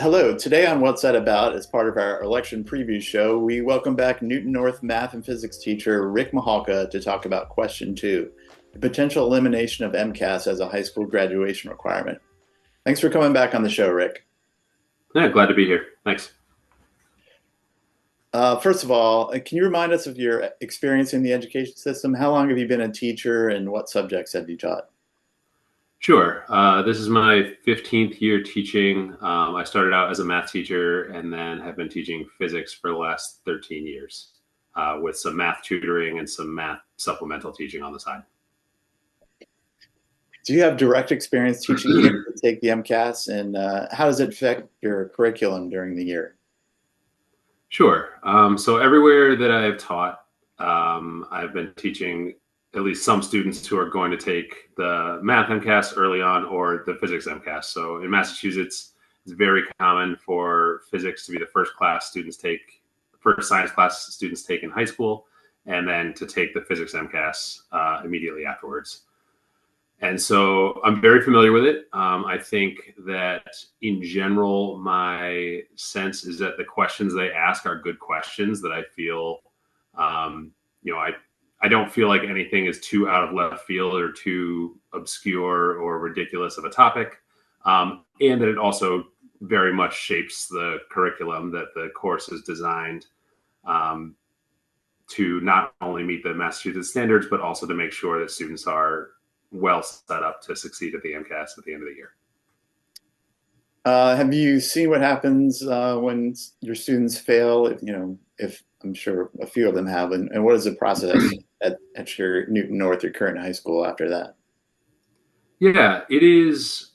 Hello, today on What's That About, as part of our election preview show, we welcome back Newton North math and physics teacher Rick Michalka to talk about question two, the potential elimination of MCAS as a high school graduation requirement. Thanks for coming back on the show, Rick. Yeah, glad to be here. Thanks. First of all, can you remind us of your experience in the education system? How long have you been a teacher and what subjects have you taught? Sure. This is my 15th year teaching. I started out as a math teacher and then have been teaching physics for the last 13 years with some math tutoring and some math supplemental teaching on the side. Do you have direct experience teaching kids to take the MCAS, and how does it affect your curriculum during the year? Sure. So everywhere that I've taught, I've been teaching at least some students who are going to take the math MCAS early on or the physics MCAS. So in Massachusetts, it's very common for physics to be the first science class students take in high school, and then to take the physics MCAS immediately afterwards. And so I'm very familiar with it. I think that in general, my sense is that the questions they ask are good questions that I feel, um, you know, I don't feel like anything is too out of left field or too obscure or ridiculous of a topic. And that it also very much shapes the curriculum that the course is designed um, to not only meet the Massachusetts standards, but also to make sure that students are well set up to succeed at the MCAS at the end of the year. Have you seen what happens when your students fail? If I'm sure a few of them have, and what is the process at your Newton North, your current high school, after that? Yeah, it is.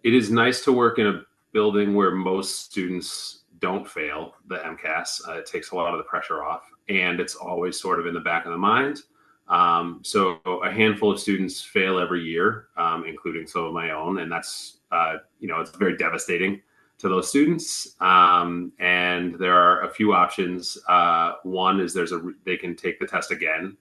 It is nice to work in a building where most students don't fail the MCAS. It takes a lot of the pressure off, and it's always sort of in the back of the mind. So a handful of students fail every year, including some of my own, and that's it's very devastating to those students. And there are a few options. One is they can take the test again.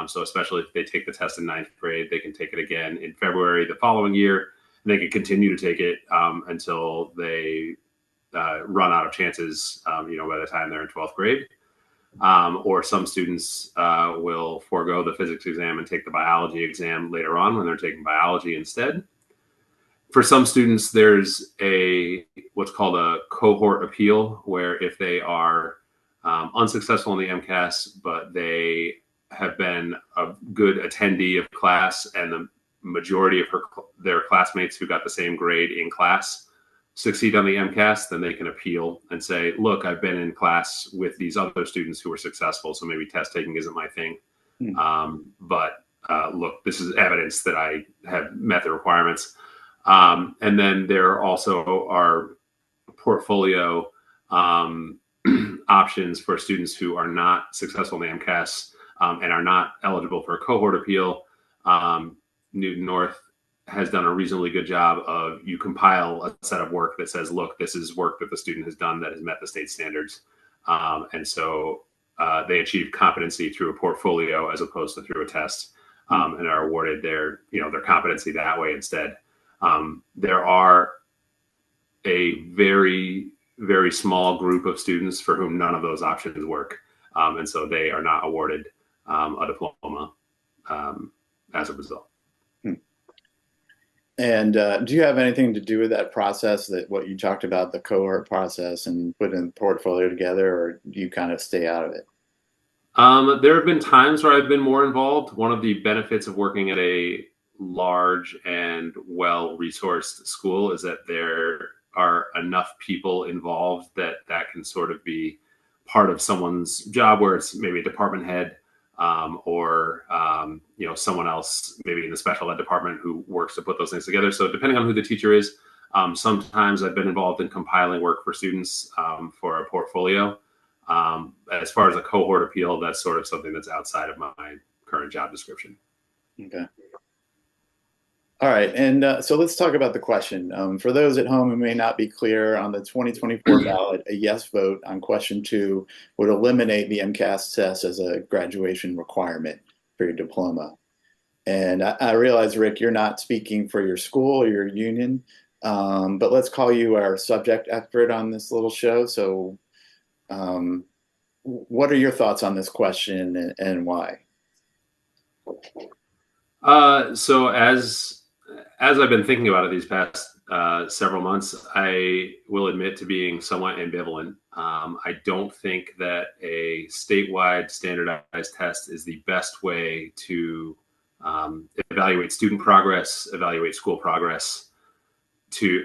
So especially if they take the test in ninth grade, they can take it again in February the following year. And they can continue to take it until they run out of chances. By the time they're in 12th grade. Or some students will forego the physics exam and take the biology exam later on when they're taking biology instead. For some students, there's what's called a cohort appeal, where if they are unsuccessful in the MCAS, but they have been a good attendee of class and the majority of their classmates who got the same grade in class succeed on the MCAS, then they can appeal and say, look, I've been in class with these other students who were successful, so maybe test taking isn't my thing. But look, this is evidence that I have met the requirements. And then there also are portfolio options for students who are not successful in the MCAS and are not eligible for a cohort appeal. Newton North has done a reasonably good job of, you compile a set of work that says, look, this is work that the student has done that has met the state standards. And so they achieve competency through a portfolio as opposed to through a test, and are awarded their competency that way instead. There are a very, very small group of students for whom none of those options work. And so they are not awarded a diploma as a result. And do you have anything to do with that process, that what you talked about, the cohort process and putting the portfolio together, or do you kind of stay out of it? There have been times where I've been more involved. One of the benefits of working at a large and well-resourced school is that there are enough people involved that can sort of be part of someone's job, where it's maybe a department head or someone else maybe in the special ed department who works to put those things together. So depending on who the teacher is, sometimes I've been involved in compiling work for students for a portfolio. As far as a cohort appeal, that's sort of something that's outside of my current job description. Okay. All right, and so let's talk about the question. For those at home who may not be clear, on the 2024 ballot, a yes vote on question two would eliminate the MCAS test as a graduation requirement for your diploma. And I realize, Rick, you're not speaking for your school or your union, But let's call you our subject expert on this little show. So, um, what are your thoughts on this question and why? So as I've been thinking about it these past several months, I will admit to being somewhat ambivalent. I don't think that a statewide standardized test is the best way to evaluate student progress, evaluate school progress,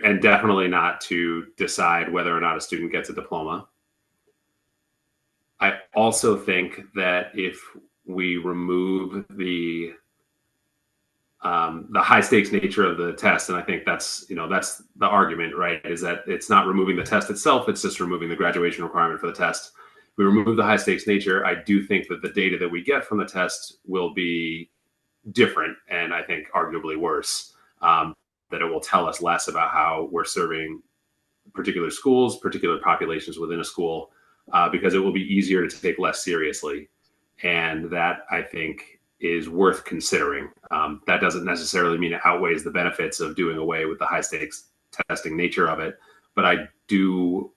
and definitely not to decide whether or not a student gets a diploma. I also think that if we remove the high stakes nature of the test, and I think that's that's the argument, right? Is that it's not removing the test itself; it's just removing the graduation requirement for the test. If we remove the high stakes nature, I do think that the data that we get from the test will be different, and I think arguably worse. That it will tell us less about how we're serving particular schools, particular populations within a school, because it will be easier to take less seriously. And that, I think, is worth considering. That doesn't necessarily mean it outweighs the benefits of doing away with the high stakes testing nature of it. But I do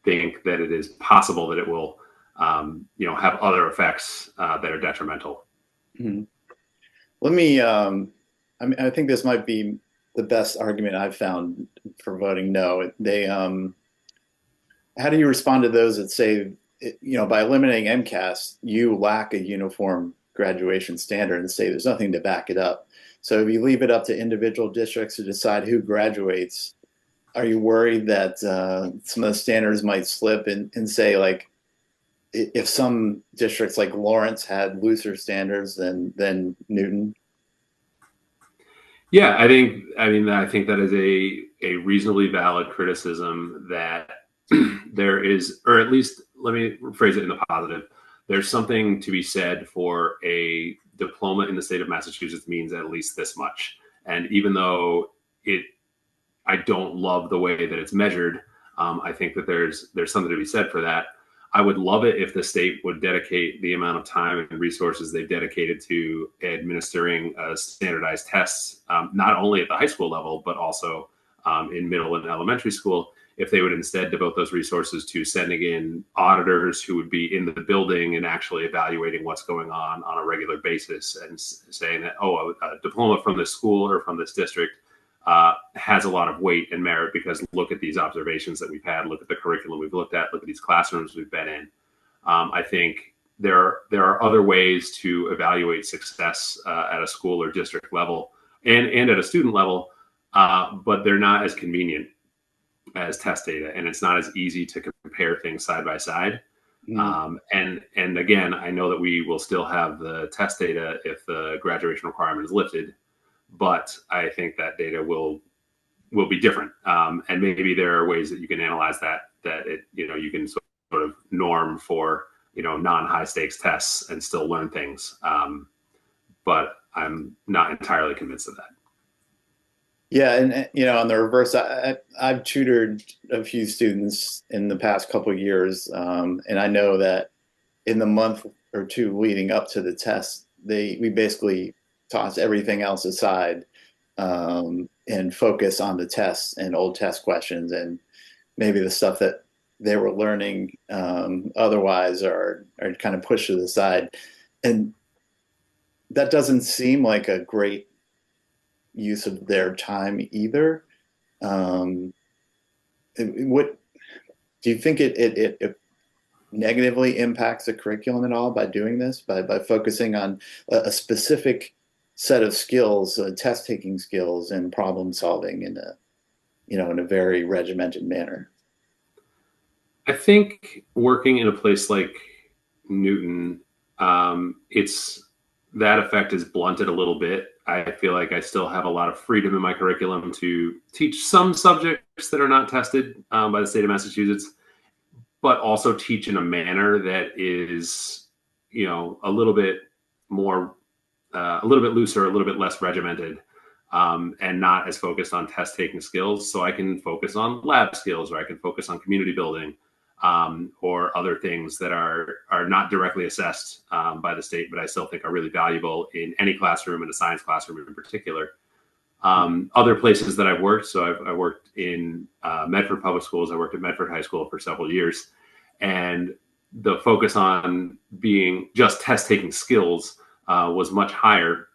think that it is possible that it will, have other effects that are detrimental. Mhm. Let me, I mean, I think this might be the best argument I've found for voting no. How do you respond to those that say, by eliminating MCAS, you lack a uniform graduation standard and say there's nothing to back it up? So if you leave it up to individual districts to decide who graduates, are you worried that some of the standards might slip and say, like, if some districts like Lawrence had looser standards than Newton? Yeah, I think that is a reasonably valid criticism that there is, or at least let me phrase it in the positive. There's something to be said for a diploma in the state of Massachusetts means at least this much. And even though it, I don't love the way that it's measured, I think that there's something to be said for that. I would love it if the state would dedicate the amount of time and resources they've dedicated to administering standardized tests, not only at the high school level, but also in middle and elementary school. If they would instead devote those resources to sending in auditors who would be in the building and actually evaluating what's going on a regular basis and saying that, oh, a diploma from this school or from this district has a lot of weight and merit because look at these observations that we've had, look at the curriculum we've looked at, look at these classrooms we've been in. I think there are other ways to evaluate success at a school or district level and at a student level, but they're not as convenient as test data, and it's not as easy to compare things side by side. Mm. And again, I know that we will still have the test data if the graduation requirement is lifted, but I think that data will be different. And maybe there are ways that you can analyze that you can sort of norm for non high stakes tests and still learn things. But I'm not entirely convinced of that. Yeah, and on the reverse, I've tutored a few students in the past couple of years, and I know that in the month or two leading up to the test, we basically toss everything else aside and focus on the tests and old test questions and maybe the stuff that they were learning otherwise are kind of pushed to the side, and that doesn't seem like a great use of their time either. Um, what do you think it negatively impacts the curriculum at all by doing this, by focusing on a specific set of skills, test taking skills and problem solving in a very regimented manner? I think working in a place like Newton, it's that effect is blunted a little bit. I feel like I still have a lot of freedom in my curriculum to teach some subjects that are not tested by the state of Massachusetts, but also teach in a manner that is, a little bit more, a little bit looser, a little bit less regimented, and not as focused on test taking skills. So I can focus on lab skills, or I can focus on community building, or other things that are not directly assessed by the state, but I still think are really valuable in any classroom, and a science classroom in particular. Other places that I've worked, so I worked in Medford Public Schools. I worked at Medford High School for several years, and the focus on being just test taking skills was much higher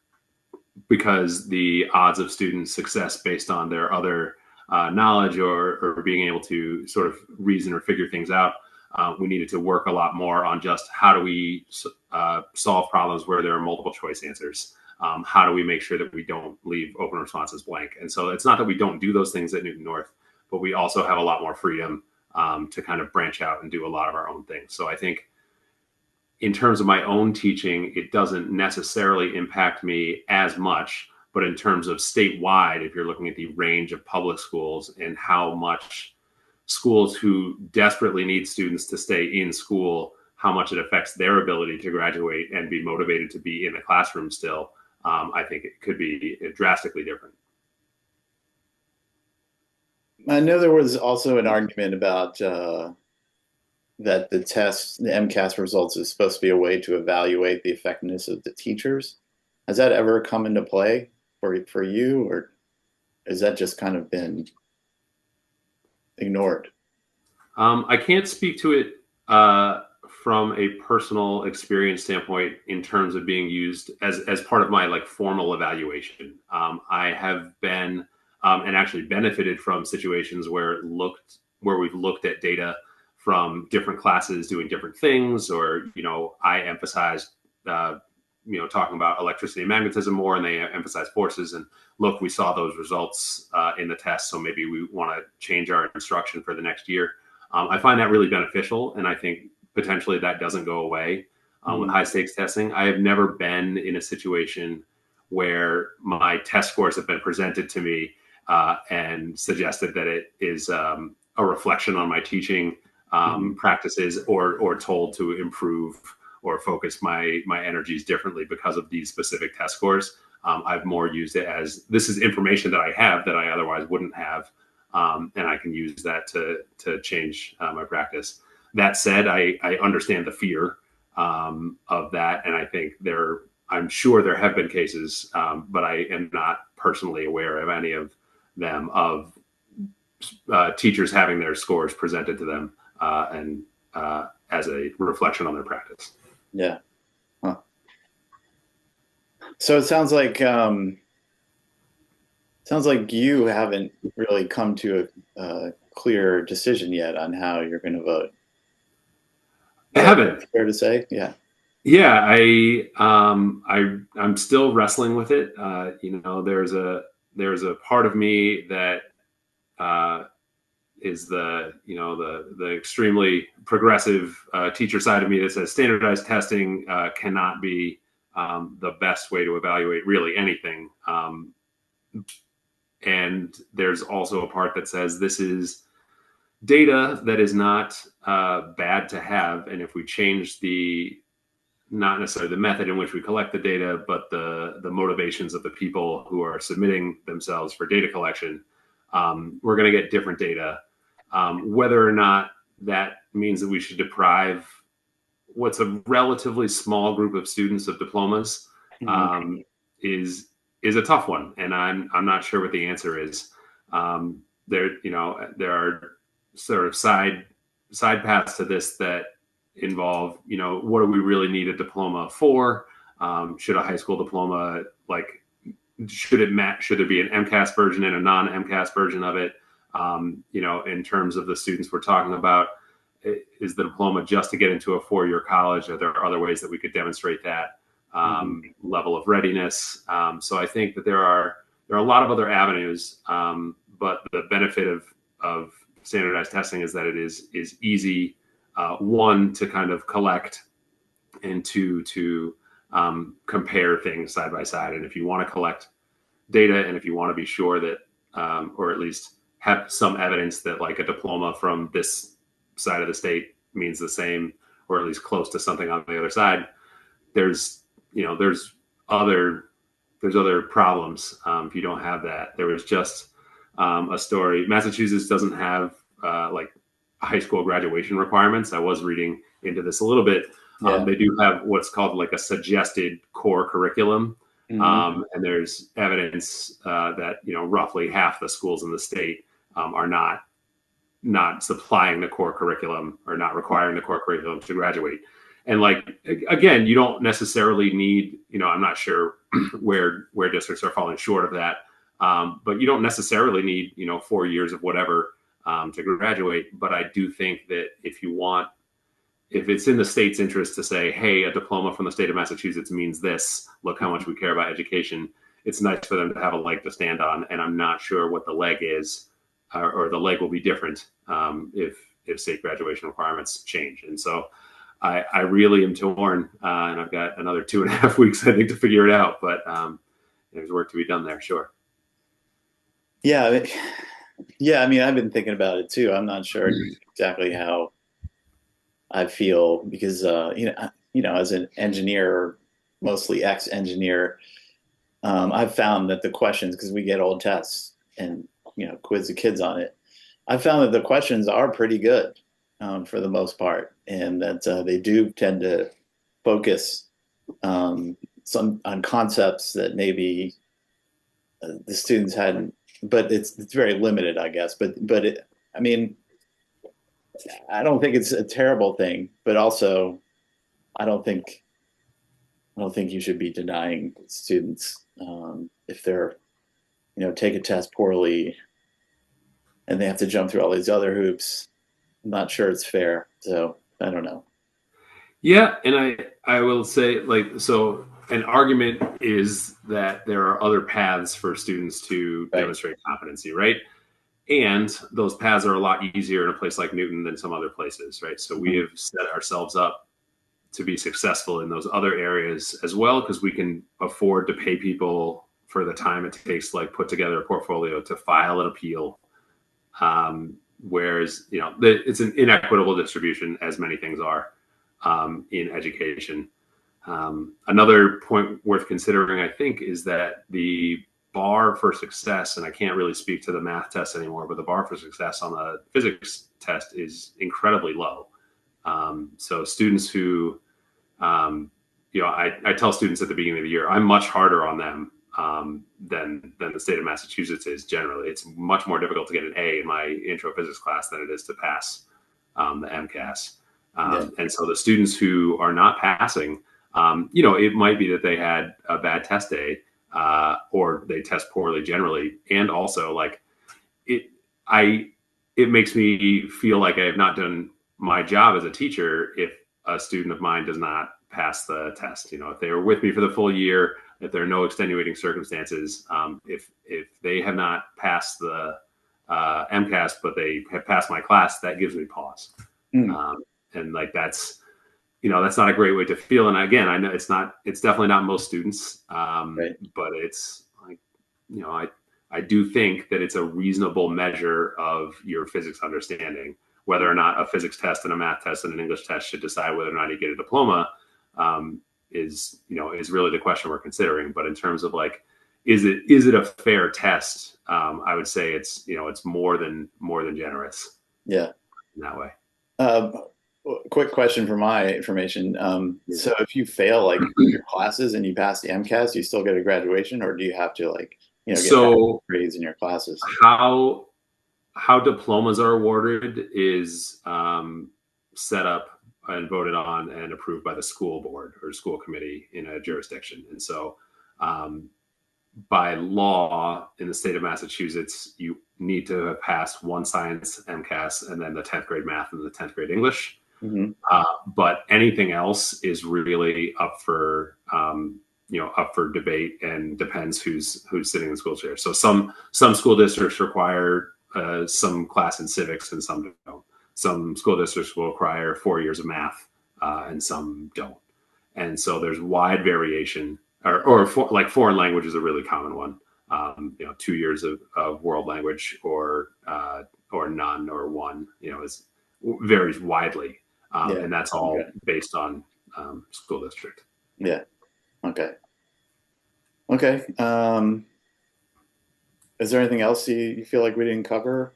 because the odds of student success based on their other knowledge or being able to sort of reason or figure things out, we needed to work a lot more on just how do we solve problems where there are multiple choice answers. How do we make sure that we don't leave open responses blank? And so it's not that we don't do those things at Newton North, but we also have a lot more freedom to kind of branch out and do a lot of our own things. So I think in terms of my own teaching, it doesn't necessarily impact me as much. But in terms of statewide, if you're looking at the range of public schools and how much schools who desperately need students to stay in school, how much it affects their ability to graduate and be motivated to be in the classroom still, I think it could be drastically different. I know there was also an argument about that the test, the MCAS results, is supposed to be a way to evaluate the effectiveness of the teachers. Has that ever come into play for you, or has that just kind of been ignored? I can't speak to it from a personal experience standpoint in terms of being used as part of my like formal evaluation. I have been and actually benefited from situations where we've looked at data from different classes doing different things, or I emphasized talking about electricity and magnetism more, and they emphasize forces. And look, we saw those results in the test, so maybe we want to change our instruction for the next year. I find that really beneficial, and I think potentially that doesn't go away with high stakes testing. I have never been in a situation where my test scores have been presented to me and suggested that it is a reflection on my teaching practices, or told to improve or focus my energies differently because of these specific test scores. I've more used it as this is information that I have that I otherwise wouldn't have, and I can use that to change my practice. That said, I understand the fear of that, and I think I'm sure there have been cases, but I am not personally aware of any of them of teachers having their scores presented to them and as a reflection on their practice. Yeah. Huh. So it sounds like you haven't really come to a clear decision yet on how you're going to vote. I haven't. Fair to say, yeah. Yeah, I'm still wrestling with it. There's a part of me that is the extremely progressive teacher side of me that says standardized testing cannot be the best way to evaluate really anything. And there's also a part that says this is data that is not bad to have. And if we change not necessarily the method in which we collect the data, but the motivations of the people who are submitting themselves for data collection, we're going to get different data. Whether or not that means that we should deprive what's a relatively small group of students of diplomas is a tough one, and I'm not sure what the answer is. There are sort of side paths to this that involve what do we really need a diploma for? Should a high school diploma should there be an MCAS version and a non-MCAS version of it? In terms of the students we're talking about, is the diploma just to get into a four-year college? Are there other ways that we could demonstrate that level of readiness? So I think that there are a lot of other avenues, but the benefit of standardized testing is that it is easy, one, to kind of collect, and two, to compare things side by side. And if you want to collect data, and if you want to be sure that, or at least have some evidence that like a diploma from this side of the state means the same, or at least close to something on the other side, there's other problems if you don't have that. There was just a story. Massachusetts doesn't have like high school graduation requirements. I was reading into this a little bit. Yeah. They do have what's called like a suggested core curriculum, Hmm. And there's evidence that roughly half the schools in the state are not supplying the core curriculum or not requiring the core curriculum to graduate. And like again, you don't necessarily need, I'm not sure where districts are falling short of that, but you don't necessarily need 4 years of whatever to graduate. But I do think that if it's in the state's interest to say, hey, a diploma from the state of Massachusetts means this, look how much we care about education, it's nice for them to have a leg to stand on. And I'm not sure what the leg is, or the leg will be different if state graduation requirements change. And so I really am torn, and I've got another 2.5 weeks, I think, to figure it out. But there's work to be done there, sure. Yeah, yeah. I mean, I've been thinking about it too. I'm not sure exactly how I feel because as an engineer, mostly ex-engineer, I've found that the questions, because we get old tests and quiz the kids on it, I've found that the questions are pretty good for the most part, and that they do tend to focus some on concepts that maybe the students hadn't, but it's very limited, I guess. I mean, I don't think it's a terrible thing, but also I don't think I don't think you should be denying students if they're take a test poorly and they have to jump through all these other hoops. I'm not sure it's fair. So I don't know. Yeah, and I will say, like, so an argument is that there are other paths for students to Right. demonstrate competency, right? And those paths are a lot easier in a place like Newton than some other places, right? So we Mhm. have set ourselves up to be successful in those other areas as well, because we can afford to pay people for the time it takes to like put together a portfolio, to file an appeal. Whereas it's an inequitable distribution, as many things are in education. Another point worth considering, I think, is that the bar for success, and I can't really speak to the math test anymore, but the bar for success on the physics test is incredibly low. So students who, I tell students at the beginning of the year, I'm much harder on them than the state of Massachusetts is generally. It's much more difficult to get an A in my intro physics class than it is to pass the MCAS. Yeah. And so the students who are not passing, it might be that they had a bad test day, or they test poorly generally, and also like it, I, it makes me feel like I have not done my job as a teacher if a student of mine does not pass the test. If they were with me for the full year, if there are no extenuating circumstances, if they have not passed the MCAS, but they have passed my class, that gives me pause. Mm. Um, and like that's not a great way to feel. And again, I know it's definitely not most students, Right. but it's like, I do think that it's a reasonable measure of your physics understanding. Whether or not a physics test and a math test and an English test should decide whether or not you get a diploma, is really the question we're considering. But in terms of like, is it a fair test? I would say it's more than generous Yeah. in that way. Um, Quick question for my information. Yeah. So if you fail like your classes and you pass the MCAS, you still get a graduation, or do you have to like get better So grades in your classes? how how diplomas are awarded is set up and voted on and approved by the school board or school committee in a jurisdiction. And so, um, by law in the state of Massachusetts, you need to have passed one science MCAS and then the 10th grade math and the 10th grade English. Hmm. But anything else is really up for debate and depends who's sitting in the school chair. So some school districts require some class in civics and some don't. Some school districts will require 4 years of math, and some don't. And so there's wide variation, like foreign language is a really common one. 2 years of world language, or none, or one, varies widely, Yeah. and that's all Okay. based on school district. Yeah. Okay. Okay. Is there anything else you feel like we didn't cover?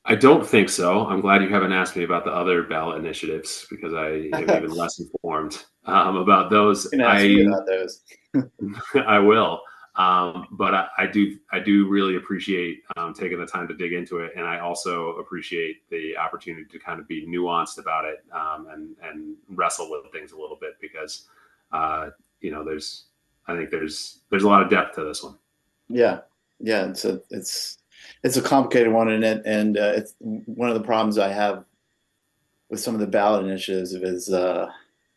I don't think so. I'm glad you haven't asked me about the other ballot initiatives because I am You even less informed about those. can ask me about those. I will, but I do really appreciate taking the time to dig into it, and I also appreciate the opportunity to kind of be nuanced about it and wrestle with things a little bit because uh, there's I think there's a lot of depth to this one. Yeah, yeah, it's a complicated one in it, and it's one of the problems I have with some of the ballot initiatives is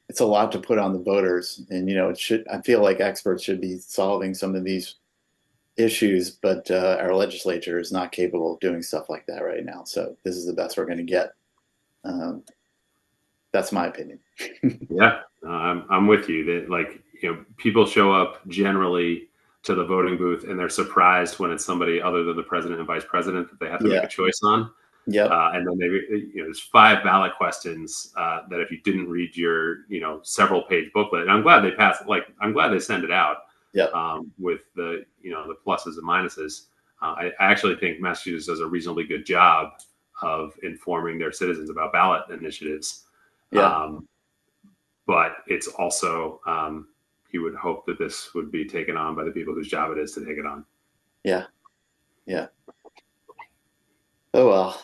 it's a lot to put on the voters, and it should I feel like experts should be solving some of these issues, but our legislature is not capable of doing stuff like that right now. So this is the best we're going to get. Um, that's my opinion. Yeah, I'm with you. That people show up generally to the voting booth and they're surprised when it's somebody other than the president and vice president that they have to make Yeah. a choice on. Yep. And then there's 5 ballot questions that if you didn't read your several page booklet, and I'm glad they passed. I'm glad they send it out Yep. with the pluses and minuses. I actually think Massachusetts does a reasonably good job of informing their citizens about ballot initiatives. Yeah. Um, but it's also you would hope that this would be taken on by the people whose job it is to take it on. Yeah. Yeah. Oh well.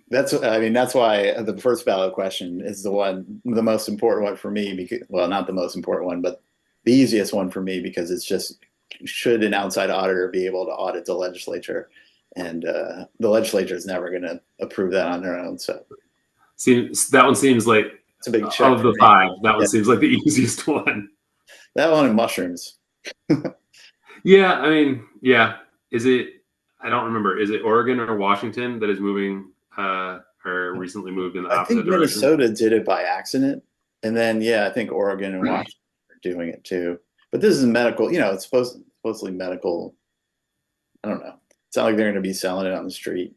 That's why the first ballot question is the most important one for me because, well, not the most important one, but the easiest one for me because it's just, should an outside auditor be able to audit the legislature? And the legislature is never going to approve that on their own. So That one seems like it's a big check of for the me. 5, that one Yeah. seems like the easiest one. That one and mushrooms. Yeah, I mean, yeah. Is it? I don't remember. Is it Oregon or Washington that is moving or recently moved in the I think opposite direction? Minnesota did it by accident. And then, yeah, I think Oregon and Washington are doing it too. But this is medical, it's supposedly medical. I don't know. It's not like they're going to be selling it on the street.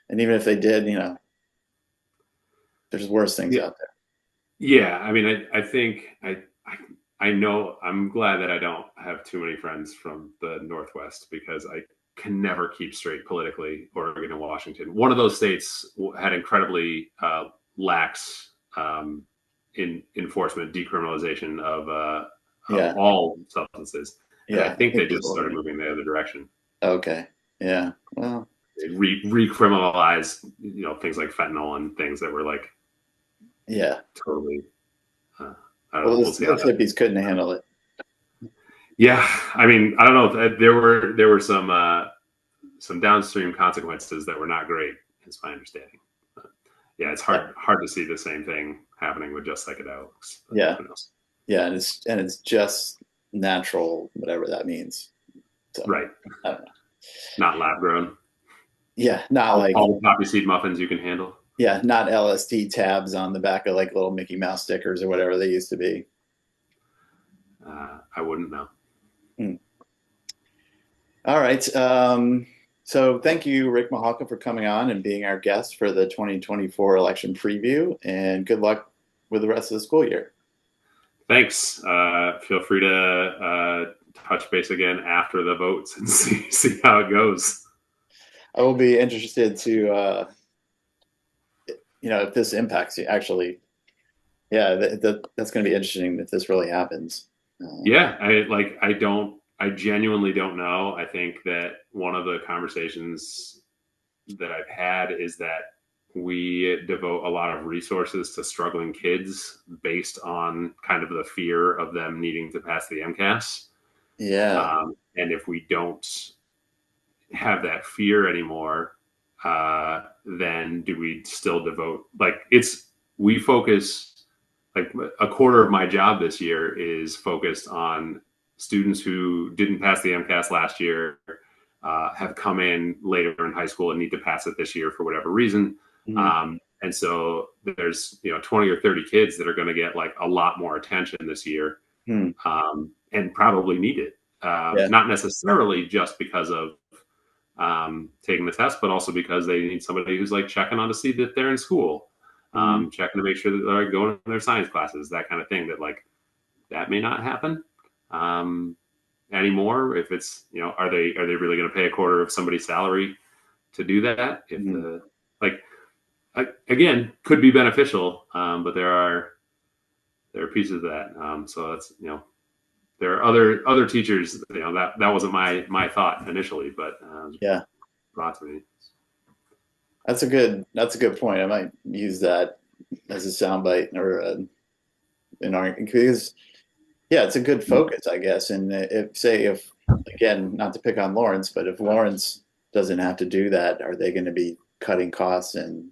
And even if they did, there's worse things Yeah, out there. yeah. I mean, I think I know. I'm glad that I don't have too many friends from the Northwest because I can never keep straight politically. Oregon and Washington. One of those states had incredibly lax in enforcement, decriminalization of Yeah. all substances, and I Yeah. I think they think just people started are. moving the other direction. Okay. Yeah. Well, They recriminalized, things like fentanyl and things that were like yeah. totally. Uh, I don't Well, know. We'll see how those that. hippies couldn't handle it. Yeah, I mean, I don't know. There were some downstream consequences that were not great, is my understanding. But yeah, it's Yeah. hard to see the same thing happening with just psychedelics. But Yeah. who knows? Yeah. And it's just natural, whatever that means. So Right, I don't know. not lab grown. Yeah. Not like, All the poppy seed muffins you can handle. yeah, not LSD tabs on the back of like little Mickey Mouse stickers or whatever they used to be. I wouldn't know. Hmm. All right. So thank you, Rick Michalka, for coming on and being our guest for the 2024 election preview. And good luck with the rest of the school year. Thanks. Feel free to touch base again after the votes and see how it goes. I will be interested to, if this impacts you. Actually, yeah, that's going to be interesting if this really happens. Yeah, I genuinely don't know. I think that one of the conversations that I've had is that we devote a lot of resources to struggling kids based on kind of the fear of them needing to pass the MCAS. Yeah. And if we don't have that fear anymore, then do we still devote we focus like a quarter of my job this year is focused on students who didn't pass the MCAS last year, have come in later in high school and need to pass it this year for whatever reason. Mhm. And so there's 20 or 30 kids that are going to get like a lot more attention this year, Hmm. and probably need it. Yeah. Not necessarily just because of taking the test, but also because they need somebody who's like checking on to see that they're in school, Mhm. checking to make sure that they're going to their science classes, that kind of thing. That may not happen anymore. If it's are they really going to pay a quarter of somebody's salary to do that. If Mhm. the like again could be beneficial, but there are pieces of that. So that's there are other teachers. That wasn't my thought initially, but Yeah, brought to me. that's a good point. I might use that as a soundbite or an argument because yeah, it's a good focus, I guess. And if again, not to pick on Lawrence, but if Lawrence doesn't have to do that, are they going to be cutting costs and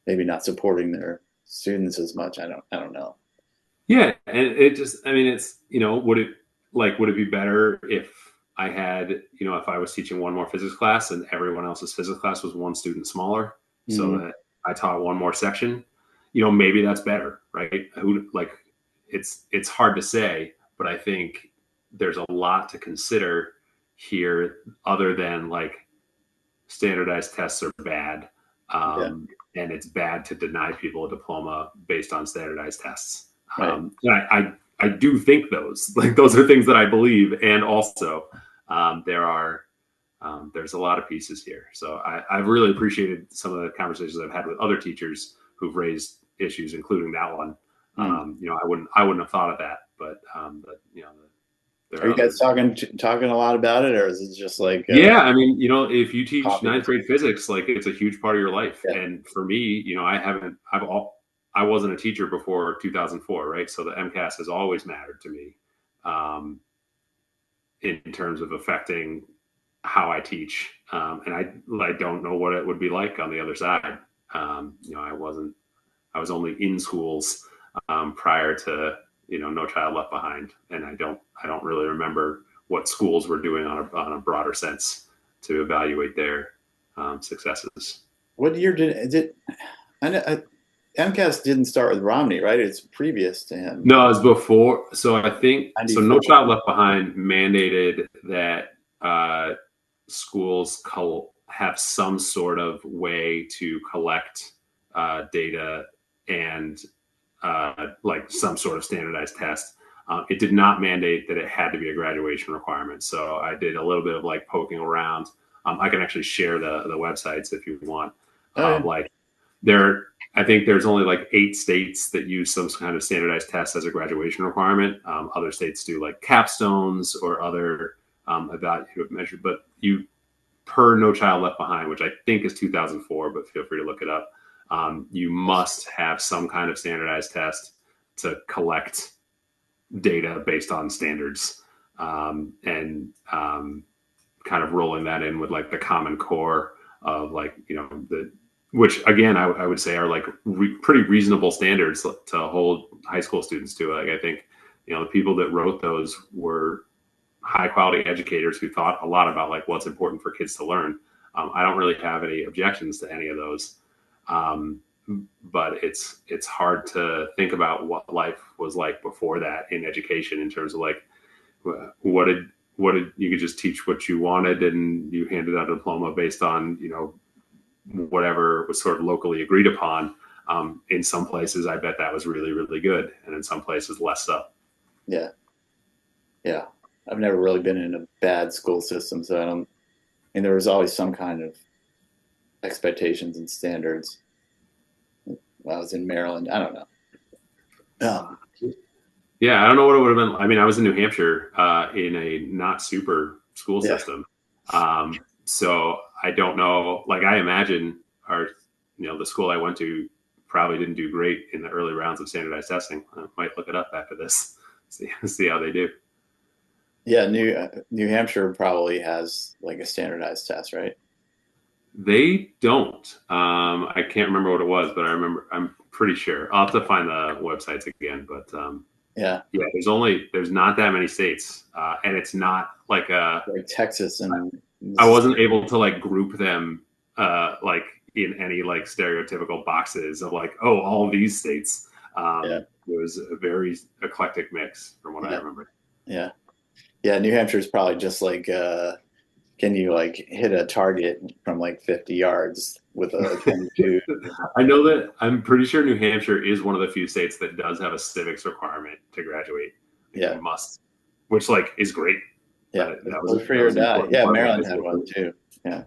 maybe not supporting their students as much? I don't know. Yeah, and it just, I mean, it's, would it be better if I had, if I was teaching one more physics class and everyone else's physics class was one student smaller, so Hmm. that I taught one more section? Maybe that's better, right? It's hard to say, but I think there's a lot to consider here, other than like standardized tests are bad, Yeah, and it's bad to deny people a diploma based on standardized tests. right. I do think those are things that I believe, and also there's a lot of pieces here. So I've really appreciated some of the conversations I've had with other teachers who've raised issues, including that one. Mm. I wouldn't have thought of that, but there Are are you guys others. talking a lot about it, or is it just like Yeah, I mean, if you teach coffee? ninth grade physics, like it's a huge part of your life. Yeah. And for me, I wasn't a teacher before 2004, right? So the MCAS has always mattered to me, in terms of affecting how I teach. And I don't know what it would be like on the other side. I was only in schools prior to No Child Left Behind, and I don't really remember what schools were doing on a broader sense to evaluate their successes. What year did it? MCAS didn't start with Romney, right? It's previous to him. No, it was before. So I think so. No 94. Child Left Behind mandated that schools have some sort of way to collect data and like some sort of standardized test. It did not mandate that it had to be a graduation requirement. So I did a little bit of like poking around. I can actually share the websites if you want. Oh yeah. Like there, I think there's only like 8 states that use some kind of standardized test as a graduation requirement. Other states do like capstones or other evaluative measures. But per No Child Left Behind, which I think is 2004, but feel free to look it up. You must have some kind of standardized test to collect data based on standards, and kind of rolling that in with like the Common Core of like which again I would say are like pretty reasonable standards to hold high school students to. Like I think the people that wrote those were high quality educators who thought a lot about like what's important for kids to learn. I don't really have any objections to any of those. Um, but it's hard to think about what life was like before that in education, in terms of like what did you could just teach what you wanted and you handed out a diploma based on whatever was sort of locally agreed upon. In some places I bet that was really really good, and in some places less so. Yeah. Yeah. I've never really been in a bad school system, so I don't. And there was always some kind of expectations and standards. When I was in Maryland, I don't know. Um, Yeah, I don't know what it would have been. I mean, I was in New Hampshire in a not super school yeah. system, so I don't know. Like, I imagine the school I went to probably didn't do great in the early rounds of standardized testing. I might look it up after this, see how they do. Yeah. New Hampshire probably has like a standardized test, right? They don't. I can't remember what it was, but I remember. I'm pretty sure. I'll have to find the websites again, but Yeah. yeah, there's not that many states, and it's not like a. Like Texas and I Mississippi. wasn't able to like group them like in any like stereotypical boxes of like, oh, all these states. Yeah. It was a very eclectic mix from what I Yeah. remember. Yeah. Yeah. New Hampshire is probably just like can you like hit a target from like 50 yards with a 22? I know that I'm pretty sure New Hampshire is one of the few states that does have a civics requirement to graduate. Like Yeah. you must, which like is great. Yeah. That was Live free that or was an die. important Yeah. part of my high Maryland had school one career. too. Yeah.